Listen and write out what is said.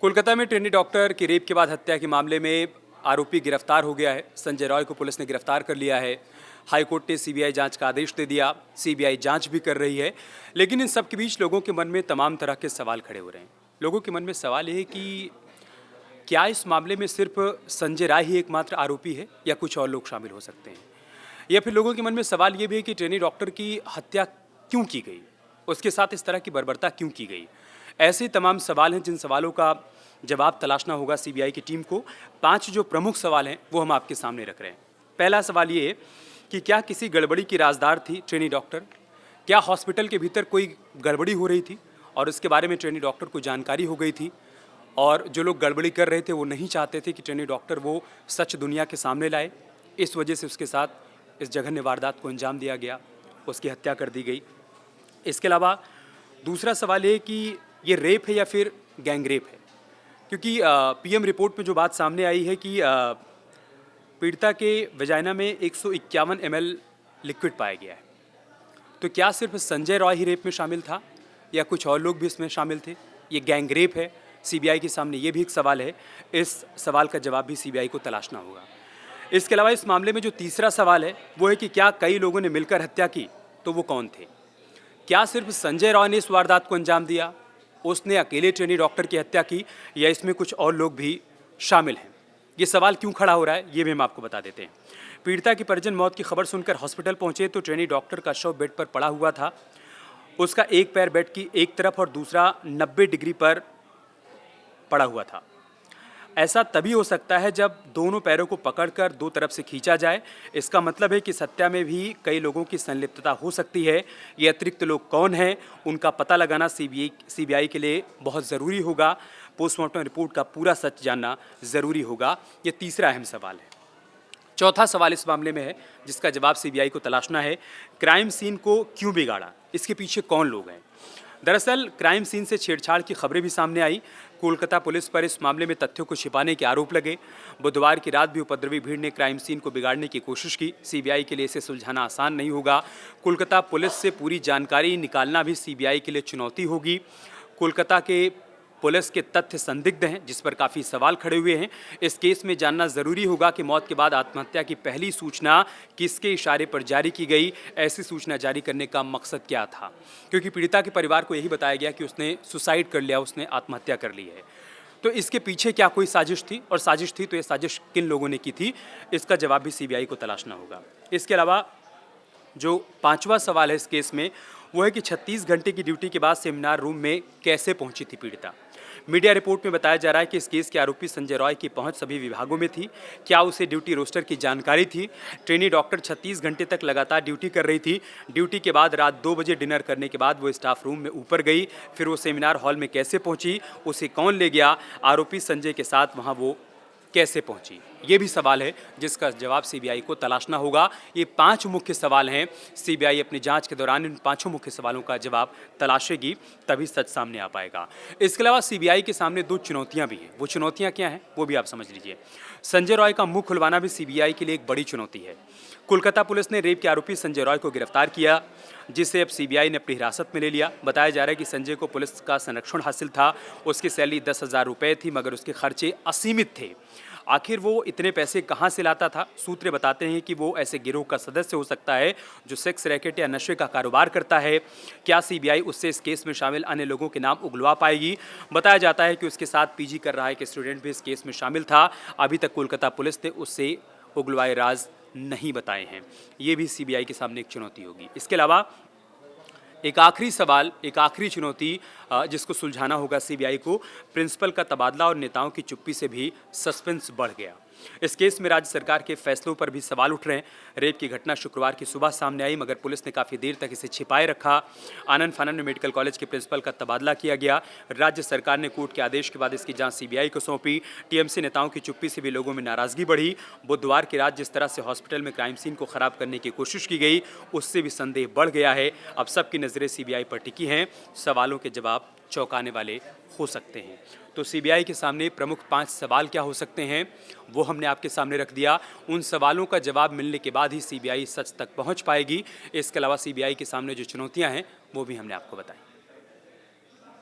कोलकाता में trainee doctor की rape के बाद हत्या के मामले में आरोपी गिरफ्तार हो गया है। संजय रॉय को पुलिस ने गिरफ्तार कर लिया है। हाईकोर्ट ने सीबीआई जांच का आदेश दे दिया। सीबीआई जांच भी कर रही है, लेकिन इन सब के बीच लोगों के मन में तमाम तरह के सवाल खड़े हो रहे हैं। लोगों के मन में सवाल ये है कि क्या इस मामले में सिर्फ संजय राय ही एकमात्र आरोपी है या कुछ और लोग शामिल हो सकते हैं, या फिर लोगों के मन में सवाल ये भी है कि ट्रेनी डॉक्टर की हत्या क्यों की गई, उसके साथ इस तरह की बर्बरता क्यों की गई। ऐसे तमाम सवाल हैं जिन सवालों का जवाब तलाशना होगा सीबीआई की टीम को। 5 जो प्रमुख सवाल हैं वो हम आपके सामने रख रहे हैं। पहला सवाल ये है कि क्या किसी गड़बड़ी की राजदार थी ट्रेनी डॉक्टर? क्या हॉस्पिटल के भीतर कोई गड़बड़ी हो रही थी और इसके बारे में ट्रेनी डॉक्टर को जानकारी हो गई थी, और जो लोग गड़बड़ी कर रहे थे वो नहीं चाहते थे कि ट्रेनी डॉक्टर वो सच दुनिया के सामने लाए, इस वजह से उसके साथ इस जघन्य वारदात को अंजाम दिया गया, उसकी हत्या कर दी गई। इसके अलावा दूसरा सवाल ये कि ये रेप है या फिर गैंग रेप है, क्योंकि पीएम रिपोर्ट में जो बात सामने आई है कि पीड़िता के वजाइना में 151 ml लिक्विड पाया गया है। तो क्या सिर्फ संजय रॉय ही रेप में शामिल था या कुछ और लोग भी इसमें शामिल थे? ये गैंग रेप है सीबीआई के सामने, ये भी एक सवाल है। इस सवाल का जवाब भी सीबीआई को तलाशना होगा। इसके अलावा इस मामले में जो तीसरा सवाल है वो है कि क्या कई लोगों ने मिलकर हत्या की, तो वो कौन थे? क्या सिर्फ संजय रॉय ने इस वारदात को अंजाम दिया, उसने अकेले ट्रेनी डॉक्टर की हत्या की, या इसमें कुछ और लोग भी शामिल हैं? ये सवाल क्यों खड़ा हो रहा है ये भी हम आपको बता देते हैं। पीड़िता की परिजन मौत की खबर सुनकर हॉस्पिटल पहुंचे तो ट्रेनी डॉक्टर का शव बेड पर पड़ा हुआ था। उसका एक पैर बेड की एक तरफ और दूसरा 90 डिग्री पर पड़ा हुआ था। ऐसा तभी हो सकता है जब दोनों पैरों को पकड़कर दो तरफ से खींचा जाए। इसका मतलब है कि इस हत्या में भी कई लोगों की संलिप्तता हो सकती है। ये अतिरिक्त लोग कौन हैं, उनका पता लगाना सीबीआई के लिए बहुत ज़रूरी होगा। पोस्टमार्टम रिपोर्ट का पूरा सच जानना ज़रूरी होगा। ये तीसरा अहम सवाल है। चौथा सवाल इस मामले में है जिसका जवाब सीबीआई को तलाशना है। क्राइम सीन को क्यों बिगाड़ा, इसके पीछे कौन लोग हैं? दरअसल क्राइम सीन से छेड़छाड़ की खबरें भी सामने आई। कोलकाता पुलिस पर इस मामले में तथ्यों को छिपाने के आरोप लगे। बुधवार की रात भी उपद्रवी भीड़ ने क्राइम सीन को बिगाड़ने की कोशिश की। सीबीआई के लिए इसे सुलझाना आसान नहीं होगा। कोलकाता पुलिस से पूरी जानकारी निकालना भी सीबीआई के लिए चुनौती होगी। कोलकाता के पुलिस के तथ्य संदिग्ध हैं, जिस पर काफ़ी सवाल खड़े हुए हैं। इस केस में जानना ज़रूरी होगा कि मौत के बाद आत्महत्या की पहली सूचना किसके इशारे पर जारी की गई, ऐसी सूचना जारी करने का मकसद क्या था, क्योंकि पीड़िता के परिवार को यही बताया गया कि उसने सुसाइड कर लिया, उसने आत्महत्या कर ली है। तो इसके पीछे क्या कोई साजिश थी, और साजिश थी तो ये साजिश किन लोगों ने की थी, इसका जवाब भी सीबीआई को तलाशना होगा। इसके अलावा जो पांचवा सवाल है इस केस में वो है कि 36 घंटे की ड्यूटी के बाद सेमिनार रूम में कैसे पहुंची थी पीड़िता। मीडिया रिपोर्ट में बताया जा रहा है कि इस केस के आरोपी संजय रॉय की पहुंच सभी विभागों में थी। क्या उसे ड्यूटी रोस्टर की जानकारी थी? ट्रेनी डॉक्टर 36 घंटे तक लगातार ड्यूटी कर रही थी। ड्यूटी के बाद रात 2 बजे डिनर करने के बाद वो स्टाफ रूम में ऊपर गई। फिर वो सेमिनार हॉल में कैसे पहुंची, उसे कौन ले गया, आरोपी संजय के साथ वहाँ वो कैसे पहुंची, ये भी सवाल है जिसका जवाब सीबीआई को तलाशना होगा। ये 5 मुख्य सवाल हैं। सीबीआई अपनी जांच के दौरान इन 5 मुख्य सवालों का जवाब तलाशेगी, तभी सच सामने आ पाएगा। इसके अलावा सीबीआई के सामने 2 चुनौतियां भी हैं। वो चुनौतियां क्या हैं वो भी आप समझ लीजिए। संजय रॉय का मुंह खुलवाना भी सीबीआई के लिए एक बड़ी चुनौती है। कोलकाता पुलिस ने रेप के आरोपी संजय रॉय को गिरफ्तार किया, जिसे अब सीबीआई ने अपनी हिरासत में ले लिया। बताया जा रहा है कि संजय को पुलिस का संरक्षण हासिल था। उसकी सैलरी 10,000 रुपये थी, मगर उसके खर्चे असीमित थे। आखिर वो इतने पैसे कहाँ से लाता था? सूत्र बताते हैं कि वो ऐसे गिरोह का सदस्य हो सकता है जो सेक्स रैकेट या नशे का कारोबार करता है। क्या सीबीआई उससे इस केस में शामिल अन्य लोगों के नाम उगलवा पाएगी? बताया जाता है कि उसके साथ पीजी कर रहा एक स्टूडेंट भी इस केस में शामिल था। अभी तक कोलकाता पुलिस ने उससे उगलवाए राज नहीं बताए हैं। ये भी सीबीआई के सामने एक चुनौती होगी। इसके अलावा एक आखिरी सवाल, एक आखिरी चुनौती जिसको सुलझाना होगा सीबीआई को, प्रिंसिपल का तबादला और नेताओं की चुप्पी से भी सस्पेंस बढ़ गया। इस केस में राज्य सरकार के फैसलों पर भी सवाल उठ रहे हैं। रेप की घटना शुक्रवार की सुबह सामने आई, मगर पुलिस ने काफ़ी देर तक इसे छिपाए रखा। आनंद फानन में मेडिकल कॉलेज के प्रिंसिपल का तबादला किया गया। राज्य सरकार ने कोर्ट के आदेश के बाद इसकी जांच सीबीआई को सौंपी। टीएमसी नेताओं की चुप्पी से भी लोगों में नाराजगी बढ़ी। बुधवार की रात जिस तरह से हॉस्पिटल में क्राइम सीन को खराब करने की कोशिश की गई, उससे भी संदेह बढ़ गया है। अब सबकी नज़रें सीबीआई पर टिकी हैं। सवालों के जवाब चौंकाने वाले हो सकते हैं। तो सीबीआई के सामने प्रमुख 5 सवाल क्या हो सकते हैं वो हमने आपके सामने रख दिया। उन सवालों का जवाब मिलने के बाद ही सीबीआई सच तक पहुंच पाएगी। इसके अलावा सीबीआई के सामने जो चुनौतियां हैं वो भी हमने आपको बताई।